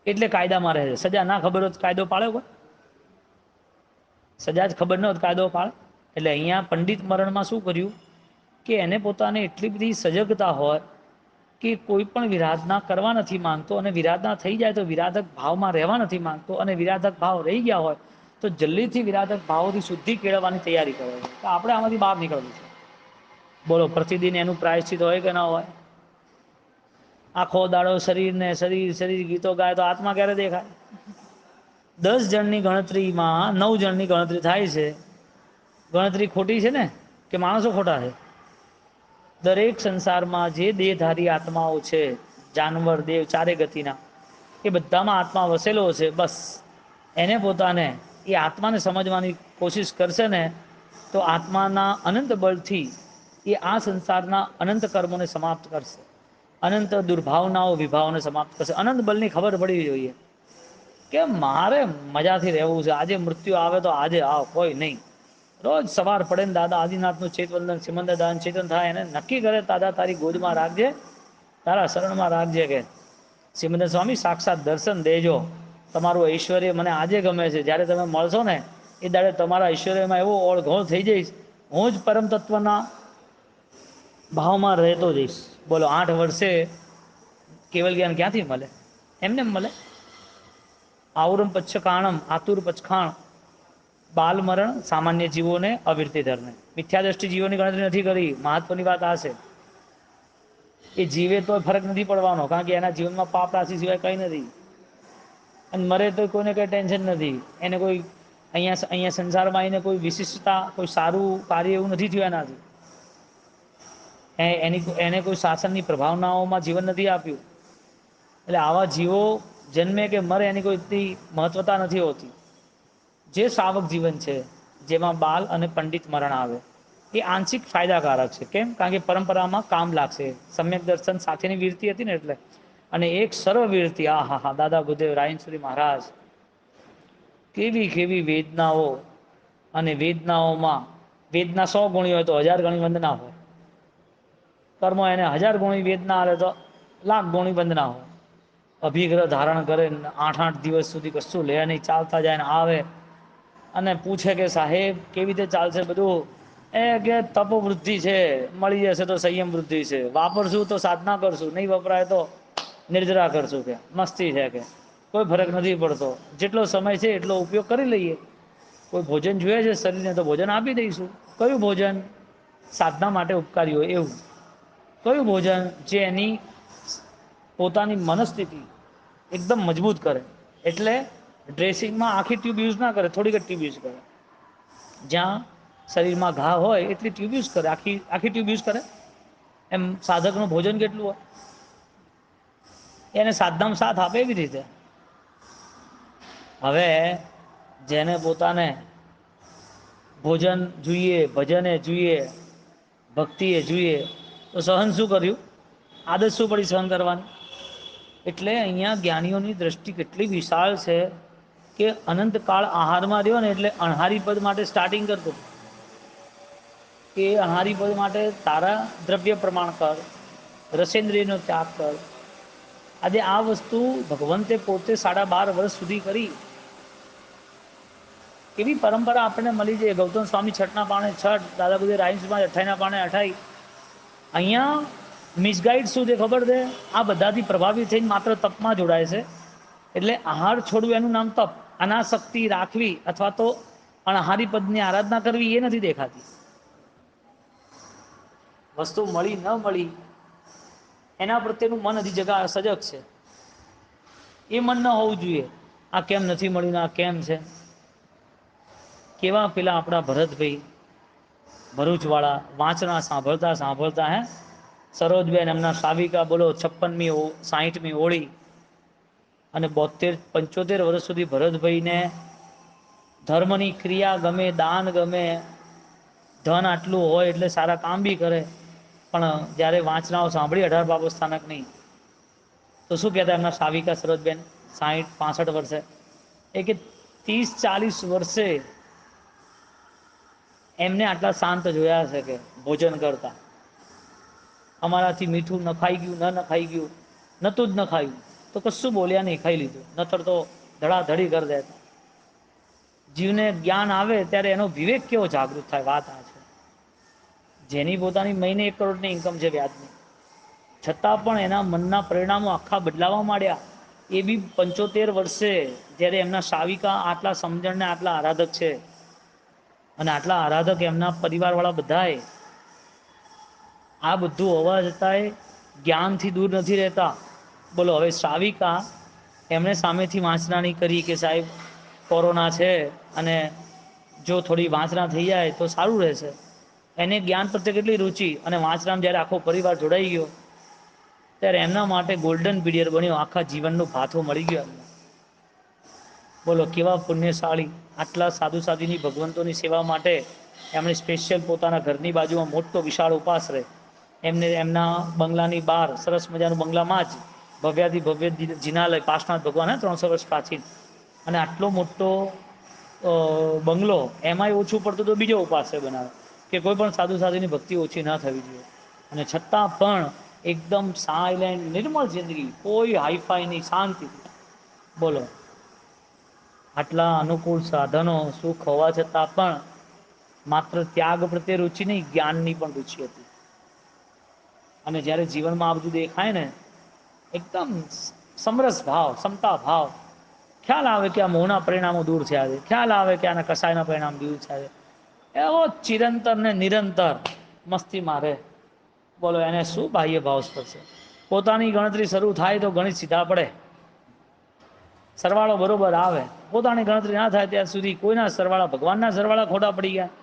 એટલે કાયદામાં રહે છે. સજા ના ખબર હોત કાયદો પાળે કોઈ? સજા જ ખબર ન હોત કાયદો પાળે? એટલે અહીંયા પંડિત મરણમાં શું કર્યું કે એને પોતાને એટલી બધી સજગતા હોય કે કોઈ પણ વિરાધના કરવા નથી માંગતો, અને વિરાધના થઈ જાય તો વિરાધક ભાવમાં રહેવા નથી માંગતો, અને વિરાધક ભાવ રહી ગયા હોય તો જલ્દીથી વિરાધક ભાવોથી શુદ્ધિ કેળવવાની તૈયારી કરે છે. તો આપણે આમાંથી બહાર નીકળવું છે. બોલો, પ્રતિદિન એનું પ્રાયશ્ચિત હોય કે ના હોય? આખો દાડો શરીરને શરીર ગીતો ગાય તો આત્મા ક્યારે દેખાય? 10 જણની ગણતરીમાં 9 જણની ગણતરી થાય છે. ગણતરી ખોટી છે ને, કે માણસો ખોટા છે? દરેક સંસારમાં જે દેહધારી આત્માઓ છે, જાનવર, દેવ, ચારે ગતિના, એ બધામાં આત્મા વસેલો છે. બસ એને પોતાને, એ આત્માને સમજવાની કોશિશ કરશે ને, તો આત્માના અનંત બળથી એ આ સંસારના અનંત કર્મોને સમાપ્ત કરશે. અનંત દુર્ભાવનાઓ, વિભાવને સમાપ્ત કરશે. અનંત બળની ખબર પડવી જોઈએ કે મારે મજાથી રહેવું છે. આજે મૃત્યુ આવે તો આજે આવ, કોઈ નહીં. રોજ સવાર પડે ને દાદા આદિનાથનું ચેતવંદન, સિમંદર દાન ચેતન થાય, એને નક્કી કરે દાદા તારી ગોદમાં રાખજે, તારા શરણમાં રાખજે. કે સિમંદર સ્વામી સાક્ષાત દર્શન દેજો, તમારું ઐશ્વર્ય મને આજે ગમે છે. જ્યારે તમે મળશો ને એ દાડે તમારા ઐશ્વર્યમાં એવો ઓળઘોળ થઈ જઈશ, હું જ પરમ તત્વના ભાવમાં રહેતો જઈશ. બોલો, 8 વર્ષે કેવલ જ્ઞાન ક્યાંથી મળે? એમને મળે? આવરમ પચ્છકાણમ, આતુર પચખાણ, બાલ મરણ સામાન્ય જીવોને અવિરતિ ધર્મે. મિથ્યા દ્રષ્ટિ જીવોની ગણતરી નથી કરી. મહત્વની વાત આ છે. એ જીવે તો ફરક નથી પડવાનો, કારણ કે એના જીવનમાં પાપ રાશિ સિવાય કંઈ નથી. અને મરે તો કોઈને કંઈ ટેન્શન નથી. એને કોઈ અહીંયા સંસારમાં આવીને કોઈ વિશિષ્ટતા, કોઈ સારું કાર્ય એવું નથી થયું એનાથી. એને કોઈ શાસનની પ્રભાવનાઓમાં જીવન નથી આપ્યું. એટલે આવા જીવો જન્મે કે મરે એની કોઈ એટલી મહત્વતા નથી હોતી. જે શ્રાવક જીવન છે, જેમાં બાલ અને પંડિત મરણ આવે, એ આંશિક ફાયદાકારક છે. કેમ? કારણ કે પરંપરામાં કામ લાગશે. સમ્યક દર્શન સાથેની વીરતિ હતી ને એટલે. અને એક સર્વ વીરતિ, આ હા હા, દાદા ગુરુદેવ રાયણશ્રી મહારાજ કેવી કેવી વેદનાઓ, અને વેદનાઓમાં વેદના 100 ગણી હોય તો 1000 ગણી વંદના હોય. કર્મ એને 1000 ગુણી વેદના આવે તો 1,00,000 ગુણી વંદના હોય. અભિગ્રહ ધારણ કરે, 8-8 દિવસ સુધી કશું લે નહીં, ચાલતા જાય ને આવે અને પૂછે કે સાહેબ કેવી રીતે ચાલશે બધું? એ કે તપ વૃદ્ધિ છે, મળી જશે તો સંયમ વૃદ્ધિ છે, વાપરશું તો સાધના કરશું, નહીં વપરાય તો નિર્જરા કરશું. કે મસ્તી છે, કે કોઈ ફરક નથી પડતો. જેટલો સમય છે એટલો ઉપયોગ કરી લઈએ. કોઈ ભોજન જોઈએ છે શરીરને તો ભોજન આપી દઈશું. કયું ભોજન? સાધના માટે ઉપકારી હોય એવું. કયું ભોજન? જે એની પોતાની મનસ્થિતિ એકદમ મજબૂત કરે. એટલે ડ્રેસિંગમાં આખી ટ્યુબ યુઝ ના કરે, થોડીક જ ટ્યુબ યુઝ કરે. જ્યાં શરીરમાં ઘા હોય એટલી ટ્યુબ યુઝ કરે, આખી ટ્યુબ યુઝ કરે. એમ સાધકનું ભોજન કેટલું હોય? એને સાધનામાં સાથ આપે એવી રીતે. હવે જેને પોતાને ભોજન જોઈએ, ભજને જોઈએ, ભક્તિએ જોઈએ, તો સહન શું કર્યું? આદત શું પડી સહન કરવાની? એટલે અહીંયા જ્ઞાનીઓની દ્રષ્ટિ કેટલી વિશાળ છે કે અનંત કાળ આહારમાં રહ્યો ને એટલે અણહારી પદ માટે સ્ટાર્ટિંગ કરતો. કે અણહારી પદ માટે તારા દ્રવ્ય પ્રમાણ કર, રસેન્દ્રિયનો ત્યાગ કર. આજે આ વસ્તુ ભગવંતે પોતે 12.5 વર્ષ સુધી કરી. એવી પરંપરા આપણને મળી છે. ગૌતમ સ્વામી છઠના પાણે છઠ, દાદા ગુરુદેવ રાયન્સમાં 28ના પાણે 28. અહીંયા મિસગાઈડ શું છે ખબર છે? આ બધાથી પ્રભાવિત થઈને માત્ર તપમાં જોડાય છે. એટલે આહાર છોડવું એનું નામ તપ. અનાસક્તિ રાખવી અથવા તો અણહારી પદની આરાધના કરવી એ નથી દેખાતી. વસ્તુ મળી ન મળી એના પ્રત્યેનું મન હજી સજગ છે. એ મન ન હોવું જોઈએ આ કેમ નથી મળ્યું, આ કેમ છે. કેવા પેલા આપણા ભરતભાઈ ભરૂચવાળા વાંચના સાંભળતા સાંભળતા સરોજબેન એમના સાવિકા બોલો 56મી 60મી ઓળી અને 72-75 વર્ષ સુધી ભરતભાઈને ધર્મની ક્રિયા ગમે, દાન ગમે, ધન આટલું હોય એટલે સારા કામ બી કરે. પણ જ્યારે વાંચનાઓ સાંભળી 18 બાબો સ્થાનકની, તો શું કહેતા એમના સાવિકા સરોજબેન 60-65 વર્ષે? એ કે 30-40 વર્ષે એમને આટલા શાંત જોયા છે કે ભોજન કરતા. અમારાથી મીઠું નખાઈ ગયું, ન નખાઈ ગયું, નતું જ નખાયું તો કશું બોલ્યા નહીં, ખાઈ લીધું. નતર તો ધડાધડી કરી દેતા. જીવને જ્ઞાન આવે ત્યારે એનો વિવેક કેવો જાગૃત થાય. વાત આ છે. જેની પોતાની મહિને 1 કરોડની ઇન્કમ છે વ્યાજની, છતાં પણ એના મનના પરિણામો આખા બદલાવા માંડ્યા. એ બી 75 વર્ષે, જ્યારે એમના સાવિકા આટલા સમજણને આટલા આરાધક છે અને આટલા આરાધક એમના પરિવારવાળા બધાએ, આ બધું હોવા છતાંય જ્ઞાનથી દૂર નથી રહેતા. બોલો હવે સાવિકા એમણે સામેથી વાંચનાની કરી કે સાહેબ કોરોના છે અને જો થોડી વાંચના થઈ જાય તો સારું રહેશે. એને જ્ઞાન પ્રત્યે કેટલી રુચિ, અને વાંચનામાં જ્યારે આખો પરિવાર જોડાઈ ગયો ત્યારે એમના માટે ગોલ્ડન પીરિયડ બન્યો. આખા જીવનનું ભાથું મળી ગયું એમને. બોલો કેવા પુણ્યશાળી. આટલા સાધુ સાધુની ભગવંતોની સેવા માટે એમણે સ્પેશિયલ પોતાના ઘરની બાજુમાં મોટો વિશાળ ઉપાશ્રય, એમને એમના બંગલાની બહાર સરસ મજાનું બંગલામાં જ ભવ્યાથી ભવ્ય જિનાલય, પાર્શ્વનાથ ભગવાન 300 વર્ષ પ્રાચીન, અને આટલો મોટો બંગલો, એમાંય ઓછું પડતું તો બીજો ઉપાશ્રય બનાવે કે કોઈ પણ સાધુ સાધુની ભક્તિ ઓછી ના થવી જોઈએ. અને છતાં પણ એકદમ સાયલેન્ટ, નિર્મળ જિંદગી, કોઈ હાઈફાઈ નહીં, શાંતિ. બોલો આટલા અનુકૂળ સાધનો, સુખ હોવા છતાં પણ માત્ર ત્યાગ પ્રત્યે રુચિ નહીં, જ્ઞાનની પણ રુચિ હતી. અને જ્યારે જીવનમાં આ બધું દેખાય ને, એકદમ સમરસ ભાવ, સમતા ભાવ, ખ્યાલ આવે કે આ મોહના પરિણામો દૂર થયા છે, ખ્યાલ આવે કે આના કસાયના પરિણામ દૂર થયા છે, એવો ચિરંતર ને નિરંતર મસ્તી મારે, બોલો એને શું બાહ્ય ભાવ સ્પર્શે? પોતાની ગણતરી શરૂ થાય તો ગણિત સીધા પડે, સરવાળો બરોબર આવે. પોતાની ગણતરી ના થાય ત્યાં સુધી કોઈના સરવાળા, ભગવાનના સરવાળા ખોટા પડી ગયા,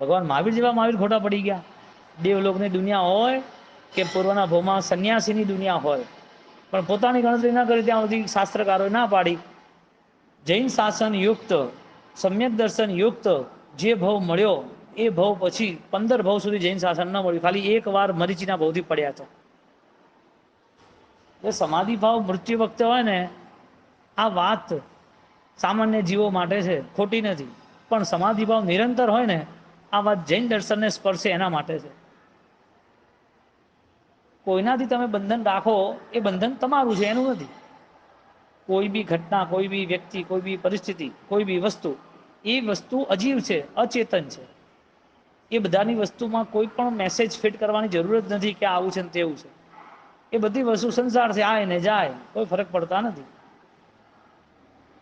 ભગવાન મહાવીર જેવા મહાવીર ખોટા પડી ગયા. દેવલોકની દુનિયા હોય કે પૂર્વના ભવમાં સંન્યાસીની દુનિયા હોય, પણ પોતાની ગણતરી ના કરી ત્યાં સુધી શાસ્ત્રકારોએ ના પાડી. જૈન શાસન યુક્ત, સમ્યક દર્શન યુક્ત જે ભવ મળ્યો એ ભવ પછી 15 ભવ સુધી જૈન શાસન ન મળ્યું, ખાલી એક વાર મરીચીના ભવથી પડ્યા હતા. એ સમાધિ ભાવ મૃત્યુ વખતે હોય ને, આ વાત સામાન્ય જીવો માટે છે, ખોટી નથી, પણ સમાધિ ભાવ નિરંતર હોય ને, આ વાત જૈન દર્શનને સ્પર્શે એના માટે છે. કોઈનાથી તમે બંધન રાખો એ બંધન તમારું છે, એનું નથી. કોઈ બી ઘટના, કોઈ બી વ્યક્તિ, કોઈ બી પરિસ્થિતિ, કોઈ બી વસ્તુ, એ વસ્તુ અજીવ છે, અચેતન છે. એ બધાની વસ્તુમાં કોઈ પણ મેસેજ ફિટ કરવાની જરૂર જ નથી કે આવું છે ને તેવું છે. એ બધી વસ્તુ સંસાર છે, આય ને જાય, કોઈ ફરક પડતા નથી.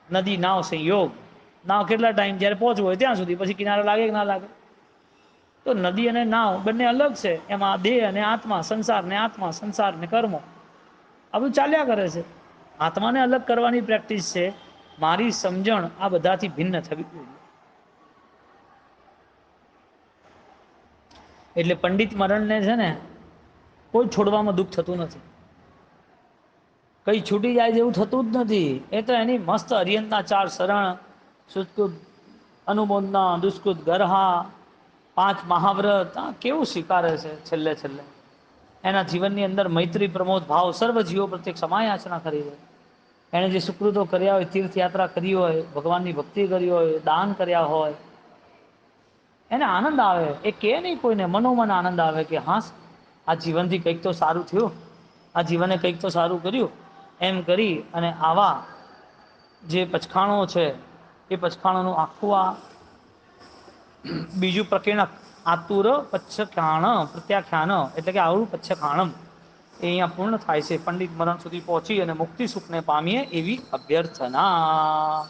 નદી નાવ સંયોગ, નાવ કેટલા ટાઈમ જ્યારે પહોંચવું હોય ત્યાં સુધી, પછી કિનારે લાગે કે ના લાગે. તો નદી અને નાવ બંને અલગ છે, એમાં દેહ અને આત્મા, સંસાર ને આત્મા, સંસાર ને કર્મો, આ બધું ચાલ્યા કરે છે. આત્માને અલગ કરવાની પ્રેક્ટિસ છે, મારી સમજણ આ બધાથી ભિન્ન થવી જોઈએ. એટલે પંડિત મરણને છે ને કોઈ છોડવામાં દુઃખ થતું નથી, કઈ છૂટી જાય જેવું થતું જ નથી. એ તો એની મસ્ત અરિયંતના 4 શરણ, સુતકુત અનુમોદના, દુષ્કૃત ગરહા, 5 મહાવ્રત, કેવું સ્વીકારે છે છેલ્લે છેલ્લે. એના જીવનની અંદર મૈત્રી પ્રમોદ ભાવ સર્વ જીવો પ્રત્યે ક્ષમાયાચના કરી છે. એણે જે સુકૃતો કર્યા હોય, તીર્થયાત્રા કરી હોય, ભગવાનની ભક્તિ કરી હોય, દાન કર્યા હોય, એને આનંદ આવે. એ કે નહીં કોઈને, મનોમન આનંદ આવે કે હા આ જીવનથી કંઈક તો સારું થયું, આ જીવને કંઈક તો સારું કર્યું, એમ કરી અને આવા જે પચખાણો છે એ પચખાણોનું આખું આ બીજું પ્રકીર્ણક આતુર પચ્છખાણ પ્રત્યાખ્યાન, એટલે કે આવડું પચ્છખાણમ એ અહીંયા પૂર્ણ થાય છે. પંડિત મરણ સુધી પહોંચી અને મુક્તિ સુખને પામીએ એવી અભ્યર્થના.